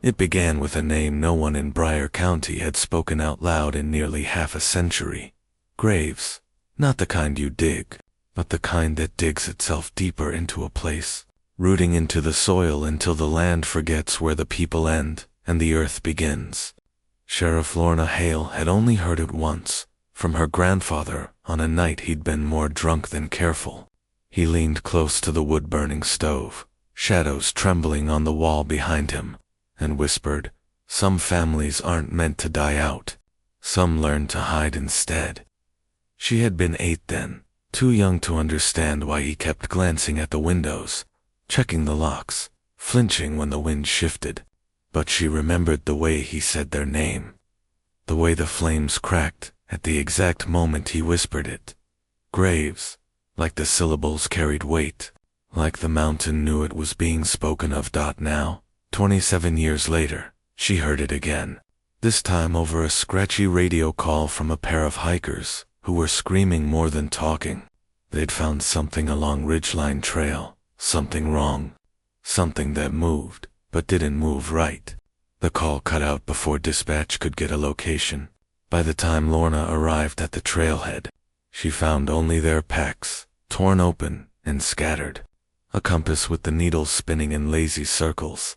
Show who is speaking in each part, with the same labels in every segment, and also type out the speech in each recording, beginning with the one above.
Speaker 1: It began with a name no one in Briar County had spoken out loud in nearly half a century. Graves. Not the kind you dig, but the kind that digs itself deeper into a place, rooting into the soil until the land forgets where the people end and the earth begins. Sheriff Lorna Hale had only heard it once, from her grandfather, on a night he'd been more drunk than careful. He leaned close to the wood-burning stove, shadows trembling on the wall behind him, and whispered, "Some families aren't meant to die out. Some learn to hide instead." She had been 8 then, too young to understand why he kept glancing at the windows, checking the locks, flinching when the wind shifted. But she remembered the way he said their name, the way the flames cracked at the exact moment he whispered it. Graves, like the syllables carried weight, like the mountain knew it was being spoken of. Now, 27 years later, she heard it again, this time over a scratchy radio call from a pair of hikers who were screaming more than talking. They'd found something along Ridgeline Trail, something wrong, something that moved, but didn't move right. The call cut out before dispatch could get a location. By the time Lorna arrived at the trailhead, she found only their packs, torn open and scattered, a compass with the needles spinning in lazy circles,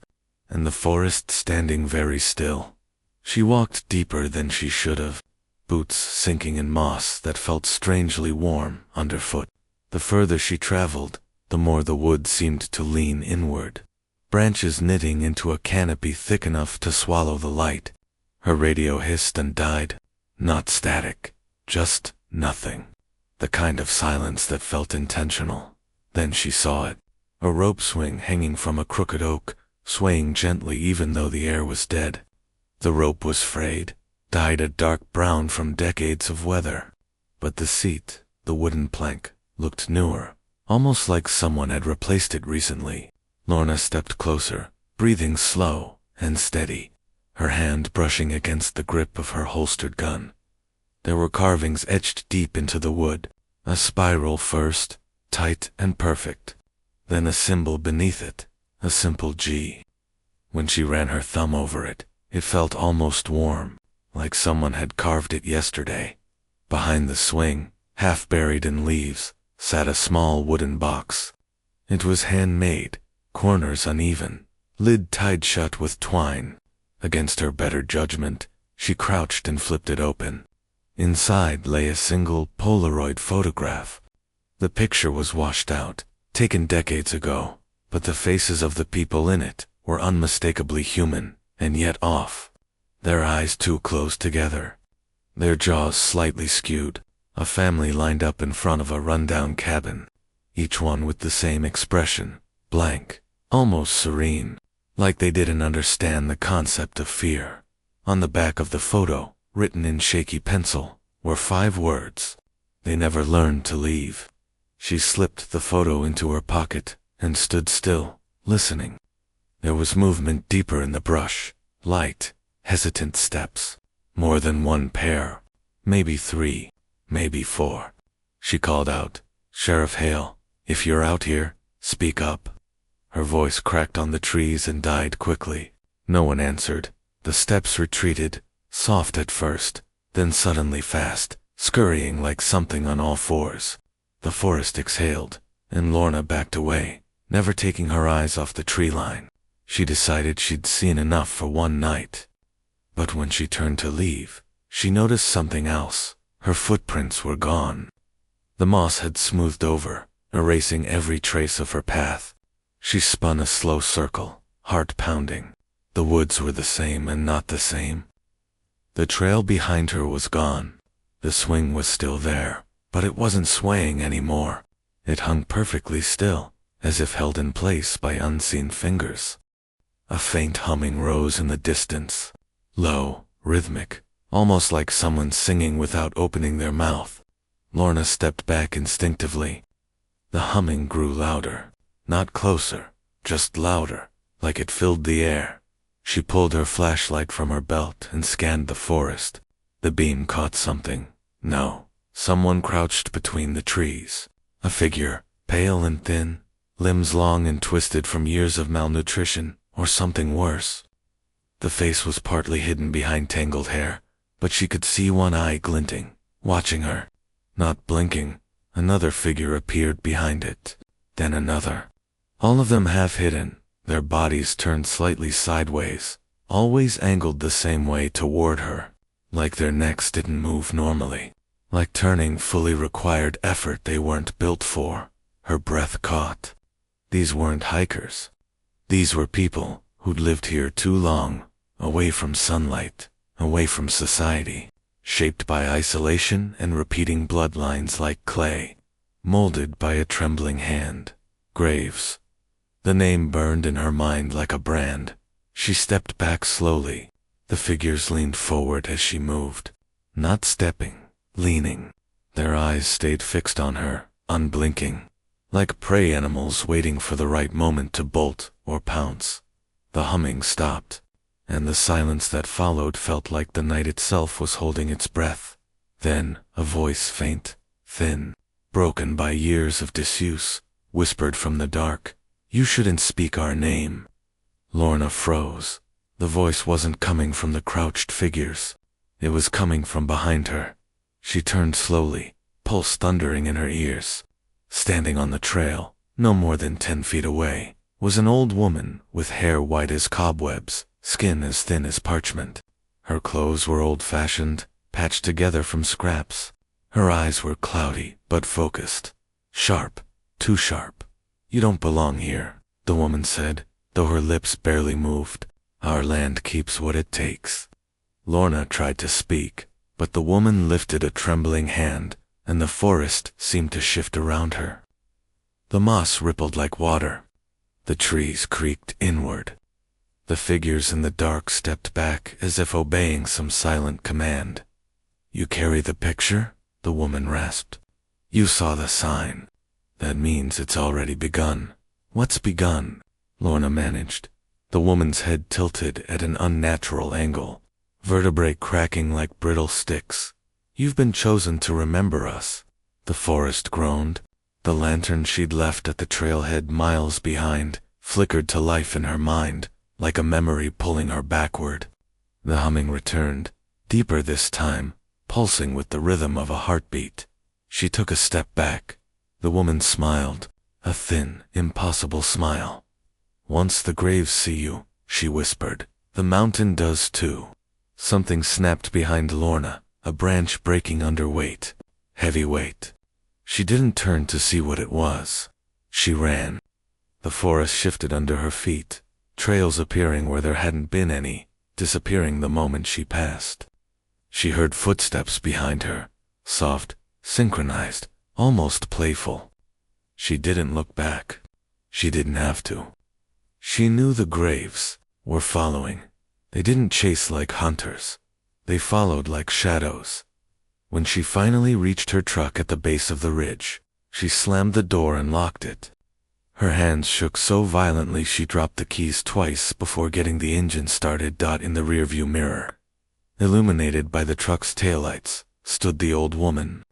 Speaker 1: and the forest standing very still. She walked deeper than she should have, boots sinking in moss that felt strangely warm underfoot. The further she traveled, the more the wood seemed to lean inward, branches knitting into a canopy thick enough to swallow the light. Her radio hissed and died. Not static, just nothing. The kind of silence that felt intentional. Then she saw it. A rope swing hanging from a crooked oak, swaying gently even though the air was dead. The rope was frayed, dyed a dark brown from decades of weather. But the seat, the wooden plank, looked newer, almost like someone had replaced it recently. Lorna stepped closer, breathing slow and steady, her hand brushing against the grip of her holstered gun. There were carvings etched deep into the wood, a spiral first, tight and perfect, then a symbol beneath it, a simple G. When she ran her thumb over it, it felt almost warm, like someone had carved it yesterday. Behind the swing, half buried in leaves, sat a small wooden box. It was handmade, corners uneven, lid tied shut with twine. Against her better judgment, she crouched and flipped it open. Inside lay a single Polaroid photograph. The picture was washed out, taken decades ago, but the faces of the people in it were unmistakably human, and yet off. Their eyes too close together, their jaws slightly skewed, a family lined up in front of a rundown cabin, each one with the same expression, blank, almost serene, like they didn't understand the concept of fear. On the back of the photo, written in shaky pencil, were 5 words: "They never learned to leave." She slipped the photo into her pocket and stood still, listening. There was movement deeper in the brush, light, hesitant steps. More than one pair, maybe 3, maybe 4. She called out, "Sheriff Hale, if you're out here, speak up." Her voice cracked on the trees and died quickly. No one answered. The steps retreated, soft at first, then suddenly fast, scurrying like something on all fours. The forest exhaled, and Lorna backed away, never taking her eyes off the tree line. She decided she'd seen enough for one night. But when she turned to leave, she noticed something else. Her footprints were gone. The moss had smoothed over, erasing every trace of her path. She spun a slow circle, heart pounding. The woods were the same and not the same. The trail behind her was gone. The swing was still there, but it wasn't swaying anymore. It hung perfectly still, as if held in place by unseen fingers. A faint humming rose in the distance, low, rhythmic, almost like someone singing without opening their mouth. Lorna stepped back instinctively. The humming grew louder, not closer, just louder, like it filled the air. She pulled her flashlight from her belt and scanned the forest. The beam caught something. No, someone crouched between the trees. A figure, pale and thin, limbs long and twisted from years of malnutrition, or something worse. The face was partly hidden behind tangled hair, but she could see one eye glinting, watching her. Not blinking, another figure appeared behind it. Then another. All of them half hidden, their bodies turned slightly sideways, always angled the same way toward her. Like their necks didn't move normally. Like turning fully required effort they weren't built for. Her breath caught. These weren't hikers. These were people who'd lived here too long, away from sunlight, away from society, shaped by isolation and repeating bloodlines like clay, molded by a trembling hand. Graves. The name burned in her mind like a brand. She stepped back slowly. The figures leaned forward as she moved. Not stepping, leaning. Their eyes stayed fixed on her, unblinking. Like prey animals waiting for the right moment to bolt or pounce. The humming stopped, and the silence that followed felt like the night itself was holding its breath. Then, a voice faint, thin, broken by years of disuse, whispered from the dark, "You shouldn't speak our name." Lorna froze. The voice wasn't coming from the crouched figures. It was coming from behind her. She turned slowly, pulse thundering in her ears. Standing on the trail, no more than 10 feet away, was an old woman with hair white as cobwebs, skin as thin as parchment. Her clothes were old-fashioned, patched together from scraps. Her eyes were cloudy but focused. Sharp, too sharp. "You don't belong here," the woman said, though her lips barely moved. "Our land keeps what it takes." Lorna tried to speak, but the woman lifted a trembling hand, and the forest seemed to shift around her. The moss rippled like water. The trees creaked inward. The figures in the dark stepped back as if obeying some silent command. "You carry the picture?" the woman rasped. "You saw the sign. That means it's already begun." "What's begun?" Lorna managed. The woman's head tilted at an unnatural angle, vertebrae cracking like brittle sticks. "You've been chosen to remember us." The forest groaned. The lantern she'd left at the trailhead miles behind flickered to life in her mind, like a memory pulling her backward. The humming returned, deeper this time, pulsing with the rhythm of a heartbeat. She took a step back. The woman smiled, a thin, impossible smile. "Once the graves see you," she whispered, "the mountain does too." Something snapped behind Lorna, a branch breaking under weight. Heavy weight. She didn't turn to see what it was. She ran. The forest shifted under her feet, trails appearing where there hadn't been any, disappearing the moment she passed. She heard footsteps behind her, soft, synchronized, almost playful. She didn't look back. She didn't have to. She knew the graves were following. They didn't chase like hunters. They followed like shadows. When she finally reached her truck at the base of the ridge, she slammed the door and locked it. Her hands shook so violently she dropped the keys twice before getting the engine started. In the rearview mirror, illuminated by the truck's taillights, stood the old woman.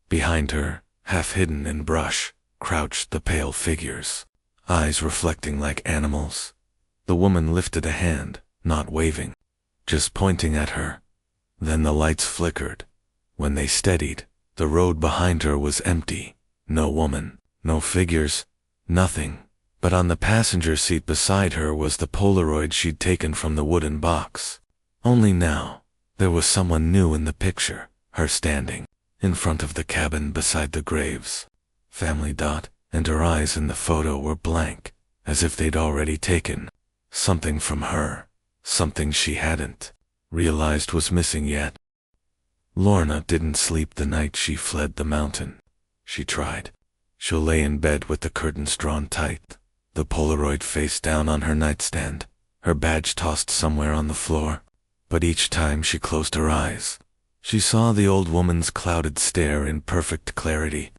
Speaker 1: Behind her, half hidden in brush, crouched the pale figures, eyes reflecting like animals. The woman lifted a hand, not waving, just pointing at her. Then the lights flickered. When they steadied, the road behind her was empty. No woman, no figures, nothing. But on the passenger seat beside her was the Polaroid she'd taken from the wooden box. Only now, there was someone new in the picture, her standing in front of the cabin beside the graves. Family. And her eyes in the photo were blank, as if they'd already taken something from her, something she hadn't realized was missing yet. Lorna didn't sleep the night she fled the mountain. She tried. She'll lay in bed with the curtains drawn tight, the Polaroid face down on her nightstand, her badge tossed somewhere on the floor. But each time she closed her eyes, she saw the old woman's clouded stare in perfect clarity.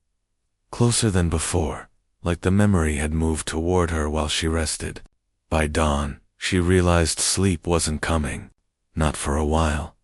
Speaker 1: Closer than before, like the memory had moved toward her while she rested. By dawn, she realized sleep wasn't coming. Not for a while.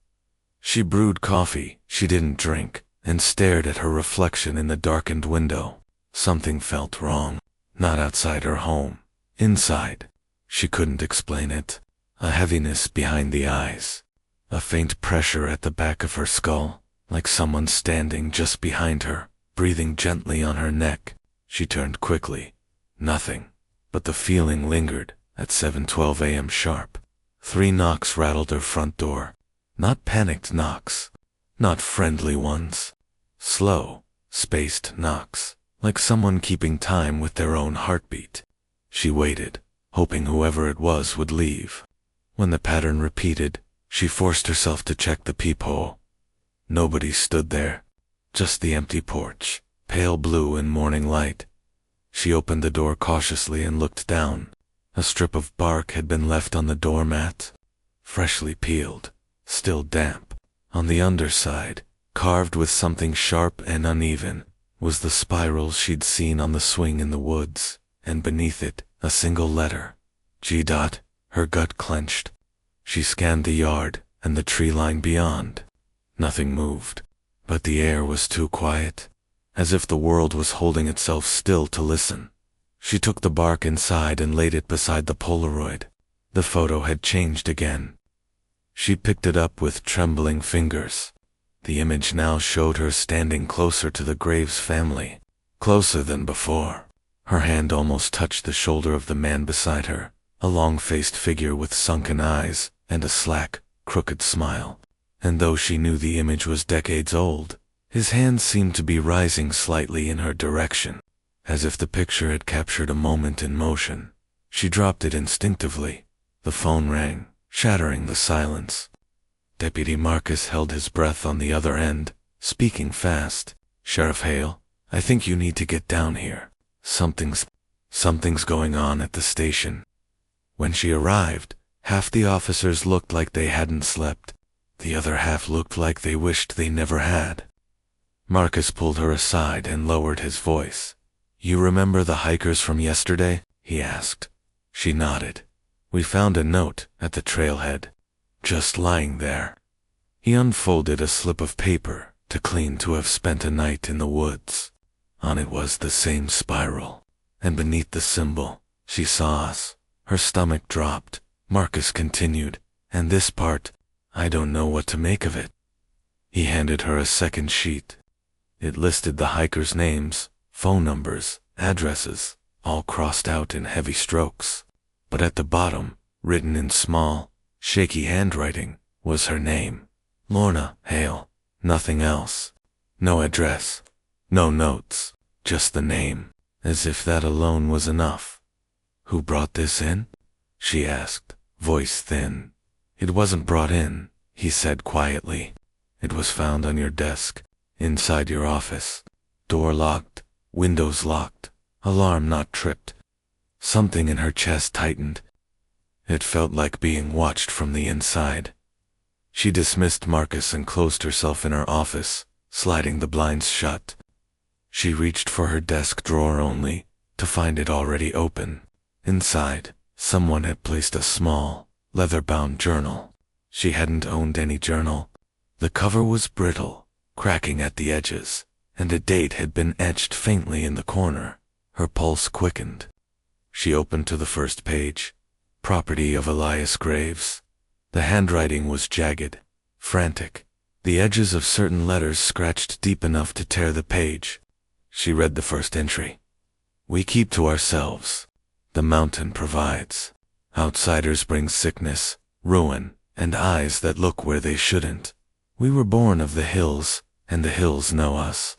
Speaker 1: She brewed coffee she didn't drink, and stared at her reflection in the darkened window. Something felt wrong. Not outside her home. Inside. She couldn't explain it. a heaviness behind the eyes, a faint pressure at the back of her skull, like someone standing just behind her, breathing gently on her neck. She turned quickly. Nothing, but the feeling lingered. At 7:12 a.m. sharp, 3 knocks rattled her front door. Not panicked knocks, not friendly ones. Slow, spaced knocks, like someone keeping time with their own heartbeat. She waited, hoping whoever it was would leave. When the pattern repeated, she forced herself to check the peephole. Nobody stood there, just the empty porch, pale blue in morning light. She opened the door cautiously and looked down. A strip of bark had been left on the doormat, freshly peeled, still damp. On the underside, carved with something sharp and uneven, was the spiral she'd seen on the swing in the woods, and beneath it, a single letter. G. Her gut clenched. She scanned the yard and the tree line beyond. Nothing moved, but the air was too quiet, as if the world was holding itself still to listen. She took the bark inside and laid it beside the Polaroid. The photo had changed again. She picked it up with trembling fingers. The image now showed her standing closer to the Graves family, closer than before. Her hand almost touched the shoulder of the man beside her, a long-faced figure with sunken eyes and a slack, crooked smile. And though she knew the image was decades old, his hand seemed to be rising slightly in her direction, as if the picture had captured a moment in motion. She dropped it instinctively. The phone rang, shattering the silence. Deputy Marcus held his breath on the other end, speaking fast. "Sheriff Hale, I think you need to get down here. Something's going on at the station." When she arrived, half the officers looked like they hadn't slept. The other half looked like they wished they never had. Marcus pulled her aside and lowered his voice. "You remember the hikers from yesterday?" he asked. She nodded. "We found a note at the trailhead, just lying there." He unfolded a slip of paper, too clean to have spent a night in the woods. On it was the same spiral, and beneath the symbol, "She saw us." Her stomach dropped. Marcus continued, "And this part, I don't know what to make of it." He handed her a second sheet. It listed the hikers' names, phone numbers, addresses, all crossed out in heavy strokes. But at the bottom, written in small, shaky handwriting, was her name. Lorna Hale. Nothing else. No address. No notes. Just the name. As if that alone was enough. "Who brought this in?" she asked, voice thin. "It wasn't brought in," he said quietly. "It was found on your desk, inside your office. Door locked, windows locked, alarm not tripped." Something in her chest tightened. It felt like being watched from the inside. She dismissed Marcus and closed herself in her office, sliding the blinds shut. She reached for her desk drawer only, to find it already open. Inside, someone had placed a small, leather-bound journal. She hadn't owned any journal. The cover was brittle, cracking at the edges, and a date had been etched faintly in the corner. Her pulse quickened. She opened to the first page. Property of Elias Graves. The handwriting was jagged, frantic, the edges of certain letters scratched deep enough to tear the page. She read the first entry. "We keep to ourselves. The mountain provides. Outsiders bring sickness, ruin, and eyes that look where they shouldn't. We were born of the hills, and the hills know us.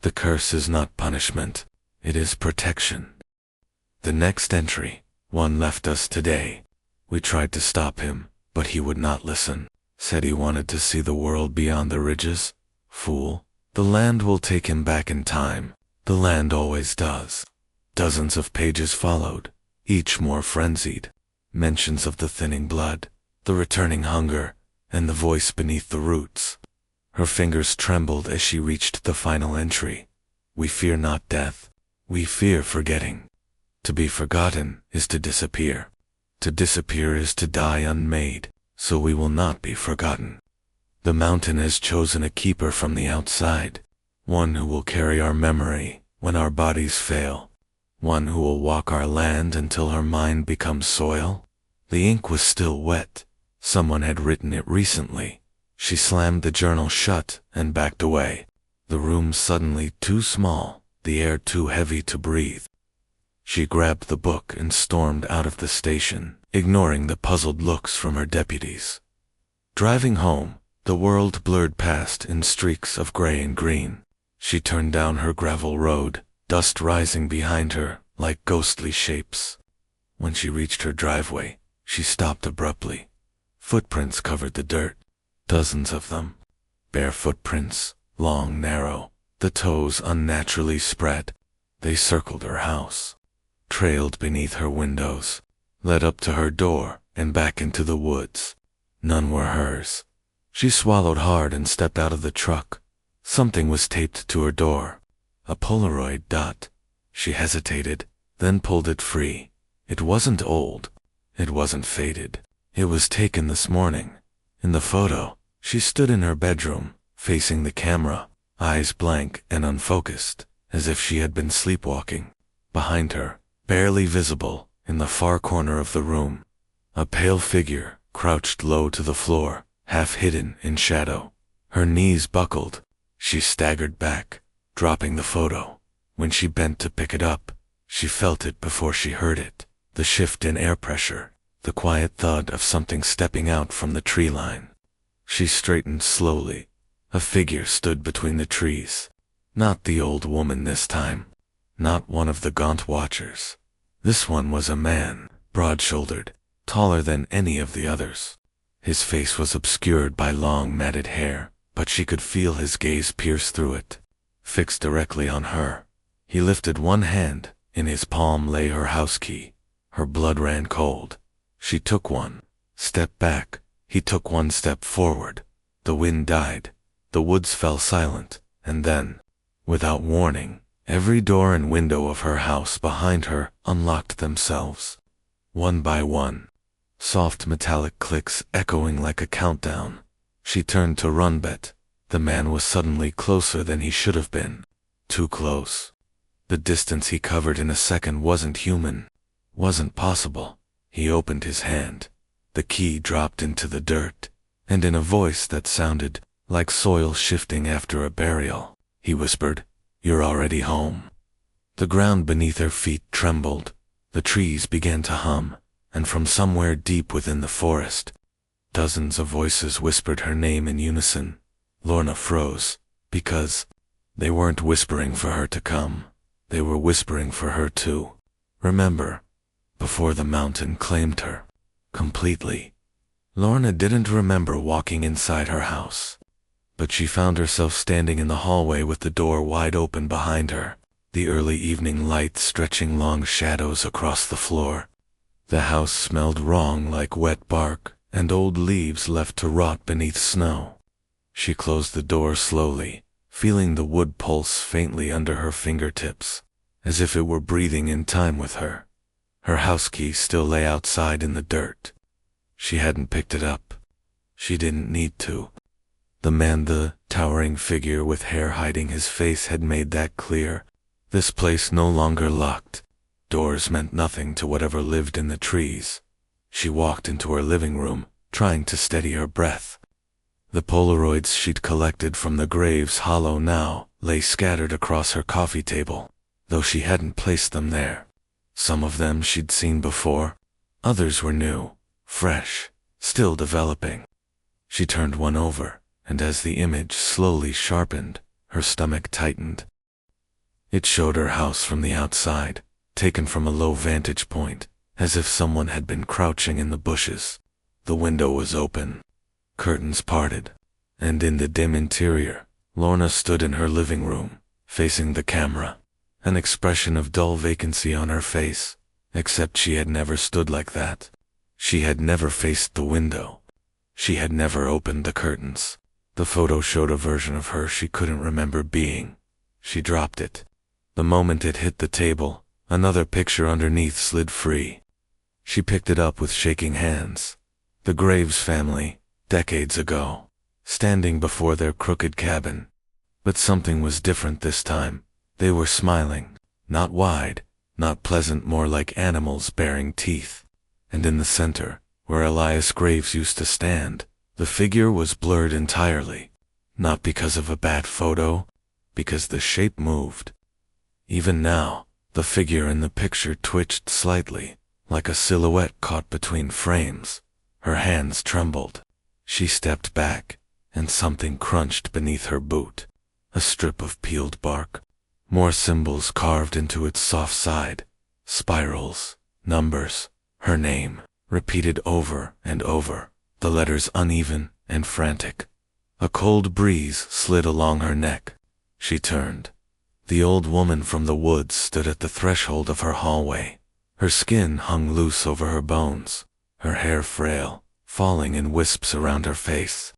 Speaker 1: The curse is not punishment, it is protection." The next entry, "One left us today. We tried to stop him, but he would not listen. Said he wanted to see the world beyond the ridges. Fool. The land will take him back in time. The land always does." Dozens of pages followed, each more frenzied. Mentions of the thinning blood, the returning hunger, and the voice beneath the roots. Her fingers trembled as she reached the final entry. "We fear not death. We fear forgetting. To be forgotten is to disappear. To disappear is to die unmade, so we will not be forgotten. The mountain has chosen a keeper from the outside, one who will carry our memory when our bodies fail, one who will walk our land until her mind becomes soil. The ink was still wet. Someone had written it recently. She slammed the journal shut and backed away. The room suddenly too small, the air too heavy to breathe. She grabbed the book and stormed out of the station, ignoring the puzzled looks from her deputies. Driving home, the world blurred past in streaks of gray and green. She turned down her gravel road, dust rising behind her like ghostly shapes. When she reached her driveway, she stopped abruptly. Footprints covered the dirt, dozens of them. Bare footprints, long, narrow, the toes unnaturally spread. They circled her house, trailed beneath her windows, led up to her door and back into the woods. None were hers. She swallowed hard and stepped out of the truck. Something was taped to her door. A Polaroid dot. She hesitated, then pulled it free. It wasn't old. It wasn't faded. It was taken this morning. In the photo, she stood in her bedroom, facing the camera, eyes blank and unfocused, as if she had been sleepwalking. Behind her, barely visible, in the far corner of the room, a pale figure crouched low to the floor, half hidden in shadow. Her knees buckled. She staggered back, dropping the photo. When she bent to pick it up, she felt it before she heard it. The shift in air pressure, the quiet thud of something stepping out from the tree line. She straightened slowly. A figure stood between the trees. Not the old woman this time. Not one of the gaunt watchers. This one was a man, broad-shouldered, taller than any of the others. His face was obscured by long matted hair, but she could feel his gaze pierce through it, fixed directly on her. He lifted one hand. In his palm lay her house key. Her blood ran cold. She took one step back. He took one step forward. The wind died. The woods fell silent, and then, without warning, every door and window of her house behind her unlocked themselves. One by one. Soft metallic clicks echoing like a countdown. She turned to run, but the man was suddenly closer than he should have been. Too close. The distance he covered in a second wasn't human. Wasn't possible. He opened his hand. The key dropped into the dirt, and in a voice that sounded like soil shifting after a burial, he whispered, "You're already home." The ground beneath her feet trembled. The trees began to hum, and from somewhere deep within the forest, dozens of voices whispered her name in unison. Lorna froze, because they weren't whispering for her to come. They were whispering for her to remember, before the mountain claimed her completely. Lorna didn't remember walking inside her house, but she found herself standing in the hallway with the door wide open behind her, the early evening light stretching long shadows across the floor. The house smelled wrong, like wet bark and old leaves left to rot beneath snow. She closed the door slowly, feeling the wood pulse faintly under her fingertips, as if it were breathing in time with her. Her house key still lay outside in the dirt. She hadn't picked it up. She didn't need to. The man, the towering figure with hair hiding his face, had made that clear. This place no longer locked. Doors meant nothing to whatever lived in the trees. She walked into her living room, trying to steady her breath. The Polaroids she'd collected from the Graves Hollow now lay scattered across her coffee table, though she hadn't placed them there. Some of them she'd seen before. Others were new, fresh, still developing. She turned one over, and as the image slowly sharpened, her stomach tightened. It showed her house from the outside, taken from a low vantage point, as if someone had been crouching in the bushes. The window was open, curtains parted, and in the dim interior, Lorna stood in her living room, facing the camera, an expression of dull vacancy on her face, except she had never stood like that. She had never faced the window. She had never opened the curtains. The photo showed a version of her she couldn't remember being. She dropped it. The moment it hit the table, another picture underneath slid free. She picked it up with shaking hands. The Graves family, decades ago, standing before their crooked cabin. But something was different this time. They were smiling, not wide, not pleasant, more like animals baring teeth. and in the center, where Elias Graves used to stand, the figure was blurred entirely. Not because of a bad photo, because the shape moved. Even now, the figure in the picture twitched slightly, like a silhouette caught between frames. Her hands trembled. She stepped back, and something crunched beneath her boot. A strip of peeled bark. More symbols carved into its soft side. Spirals, numbers, her name, repeated over and over, the letters uneven and frantic. A cold breeze slid along her neck. She turned. The old woman from the woods stood at the threshold of her hallway. Her skin hung loose over her bones, her hair frail, falling in wisps around her face.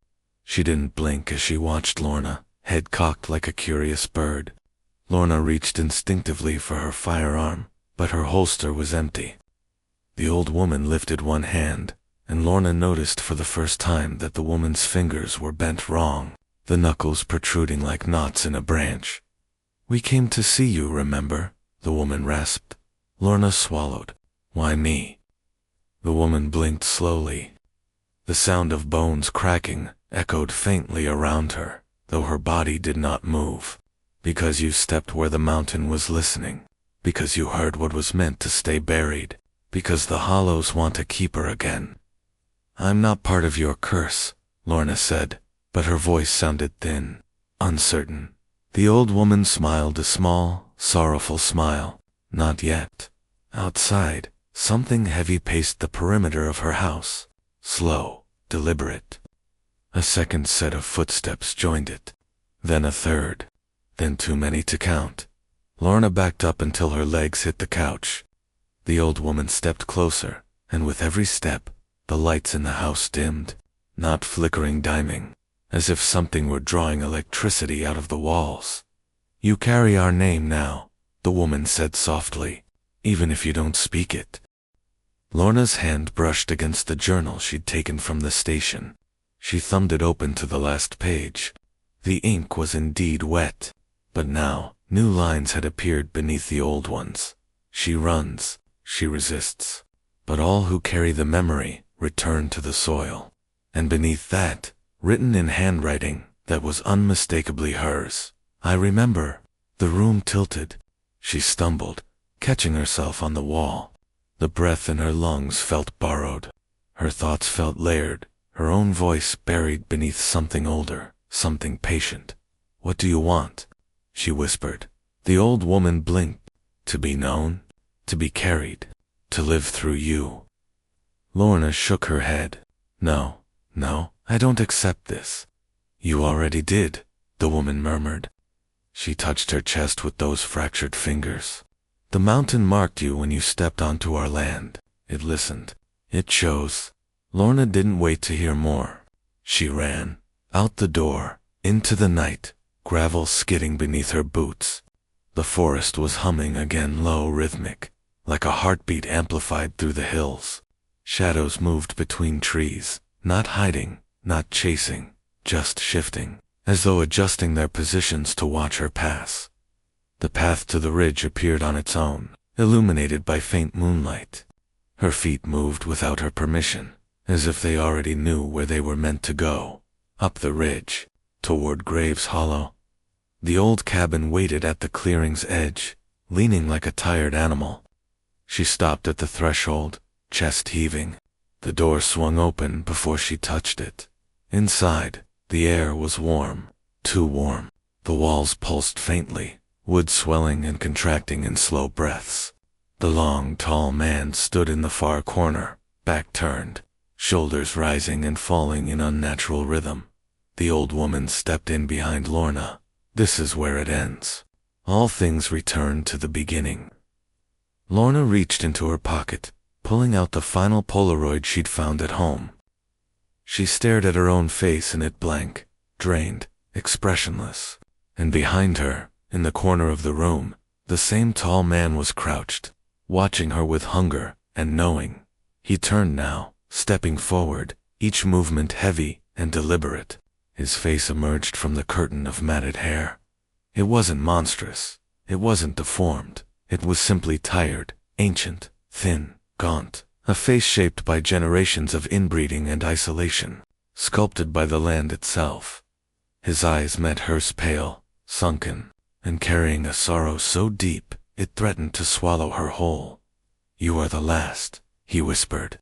Speaker 1: She didn't blink as she watched Lorna, head cocked like a curious bird. Lorna reached instinctively for her firearm, but her holster was empty. The old woman lifted one hand, and Lorna noticed for the first time that the woman's fingers were bent wrong, the knuckles protruding like knots in a branch. "We came to see you, remember?" the woman rasped. Lorna swallowed. "Why me?" The woman blinked slowly. The sound of bones cracking echoed faintly around her, though her body did not move. "Because you stepped where the mountain was listening. Because you heard what was meant to stay buried. Because the hollows want to keep her again." "I'm not part of your curse," Lorna said, but her voice sounded thin, uncertain. The old woman smiled a small, sorrowful smile. "Not yet." Outside, something heavy paced the perimeter of her house. Slow, deliberate. A second set of footsteps joined it. Then a third. Then too many to count. Lorna backed up until her legs hit the couch. The old woman stepped closer, and with every step, the lights in the house dimmed, not flickering diming, as if something were drawing electricity out of the walls. "You carry our name now," the woman said softly, "even if you don't speak it." Lorna's hand brushed against the journal she'd taken from the station. She thumbed it open to the last page. The ink was indeed wet, but now new lines had appeared beneath the old ones. "She runs, she resists, but all who carry the memory return to the soil." And beneath that, written in handwriting that was unmistakably hers, "I remember." The room tilted. She stumbled, catching herself on the wall. The breath in her lungs felt borrowed. Her thoughts felt layered, her own voice buried beneath something older, something patient. "What do you want?" she whispered. The old woman blinked. "To be known, to be carried, to live through you." Lorna shook her head. No, I don't accept this." "You already did," the woman murmured. She touched her chest with those fractured fingers. "The mountain marked you when you stepped onto our land. It listened. It chose." Lorna didn't wait to hear more. She ran. Out the door, into the night, gravel skidding beneath her boots. The forest was humming again, low, rhythmic, like a heartbeat amplified through the hills. Shadows moved between trees, not hiding, not chasing, just shifting, as though adjusting their positions to watch her pass. The path to the ridge appeared on its own, illuminated by faint moonlight. Her feet moved without her permission, as if they already knew where they were meant to go. Up the ridge, toward Graves Hollow. The old cabin waited at the clearing's edge, leaning like a tired animal. She stopped at the threshold, chest heaving. The door swung open before she touched it. Inside, the air was warm, too warm. The walls pulsed faintly, wood swelling and contracting in slow breaths. The long, tall man stood in the far corner, back turned, shoulders rising and falling in unnatural rhythm. The old woman stepped in behind Lorna. "This is where it ends. All things return to the beginning." Lorna reached into her pocket, pulling out the final Polaroid she'd found at home. She stared at her own face in it, blank, drained, expressionless. And behind her, in the corner of the room, the same tall man was crouched, watching her with hunger and knowing. He turned now, stepping forward, each movement heavy and deliberate. His face emerged from the curtain of matted hair. It wasn't monstrous. It wasn't deformed. It was simply tired, ancient, thin, gaunt, a face shaped by generations of inbreeding and isolation, sculpted by the land itself. His eyes met hers, pale, sunken, and carrying a sorrow so deep it threatened to swallow her whole. "You are the last," he whispered.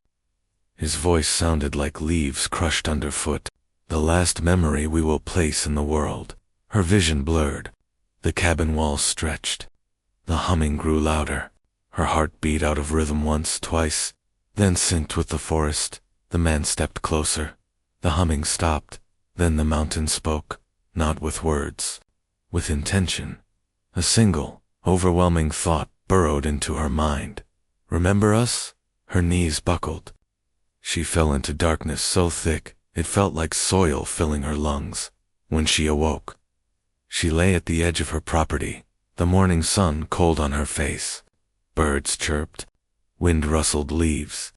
Speaker 1: His voice sounded like leaves crushed underfoot. "The last memory we will place in the world." Her vision blurred. The cabin walls stretched. The humming grew louder. Her heart beat out of rhythm once, twice, then synced with the forest. The man stepped closer. The humming stopped. Then the mountain spoke, not with words, with intention. A single, overwhelming thought burrowed into her mind. "Remember us?" Her knees buckled. She fell into darkness so thick it felt like soil filling her lungs. When she awoke, she lay at the edge of her property, the morning sun cold on her face. Birds chirped. Wind rustled leaves.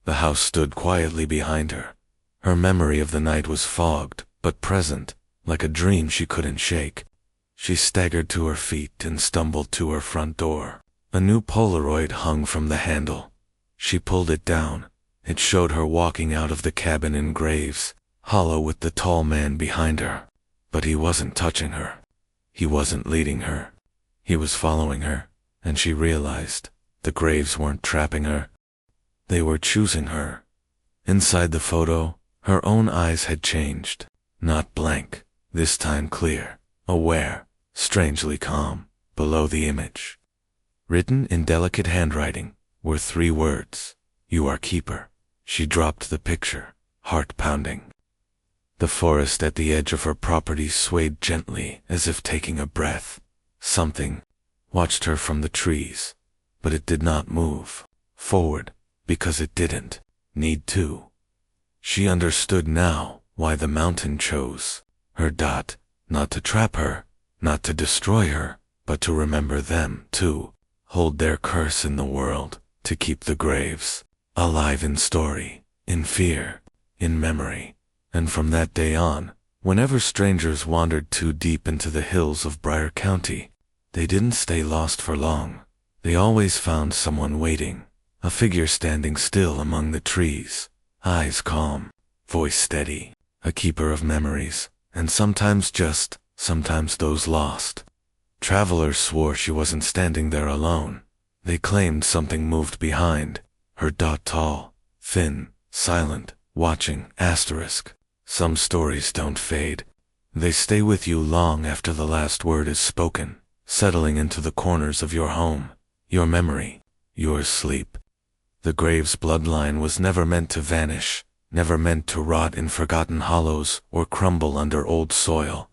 Speaker 1: The house stood quietly behind her. Her memory of the night was fogged, but present, like a dream she couldn't shake. She staggered to her feet and stumbled to her front door. A new Polaroid hung from the handle. She pulled it down. It showed her walking out of the cabin in Graves, hollow with the tall man behind her. But he wasn't touching her. He wasn't leading her. He was following her, and she realized the Graves weren't trapping her. They were choosing her. Inside the photo, her own eyes had changed. Not blank, this time clear, aware, strangely calm. Below the image, written in delicate handwriting, were 3 words: "You are keeper." She dropped the picture, heart pounding. The forest at the edge of her property swayed gently as if taking a breath. Something watched her from the trees, but it did not move forward because it didn't need to. She understood now why the mountain chose her. Not to trap her, not to destroy her, but to remember them, to hold their curse in the world, to keep the Graves alive in story, in fear, in memory. And from that day on, whenever strangers wandered too deep into the hills of Briar County, they didn't stay lost for long. They always found someone waiting, a figure standing still among the trees, eyes calm, voice steady, a keeper of memories, and sometimes those lost. Travelers swore she wasn't standing there alone. They claimed something moved behind her. Tall, thin, silent, watching. Some stories don't fade. They stay with you long after the last word is spoken, settling into the corners of your home, your memory, your sleep. The Graves bloodline was never meant to vanish, never meant to rot in forgotten hollows or crumble under old soil.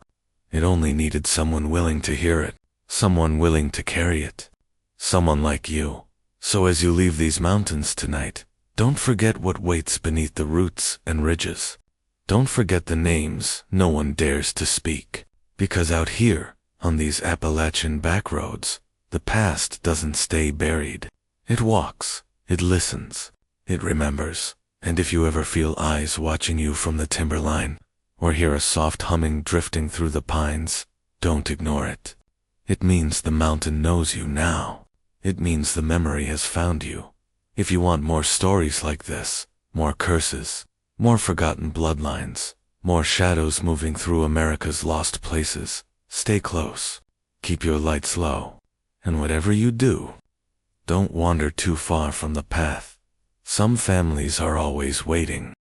Speaker 1: It only needed someone willing to hear it, someone willing to carry it, someone like you. So as you leave these mountains tonight, don't forget what waits beneath the roots and ridges. Don't forget the names no one dares to speak, because out here, on these Appalachian backroads, the past doesn't stay buried. It walks, it listens, it remembers. And if you ever feel eyes watching you from the timberline, or hear a soft humming drifting through the pines, don't ignore it. It means the mountain knows you now. It means the memory has found you. If you want more stories like this, more curses, more forgotten bloodlines, more shadows moving through America's lost places, stay close, keep your lights low, and whatever you do, don't wander too far from the path. Some families are always waiting.